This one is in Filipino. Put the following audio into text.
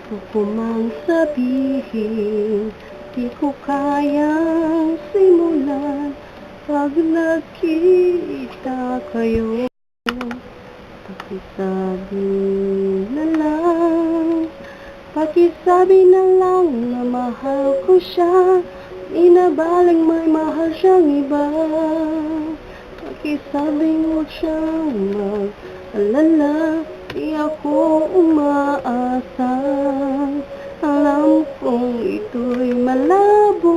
Gusto ko mang sabihin, di ko kayang simulan pag nakita kayo. Pakisabi na lang, pakisabi na lang na mahal ko siya. Di na baling may mahal siyang iba. Pakisabing huwag siyang mag-alala, di ako umaasa. Alam kong ito'y malabo,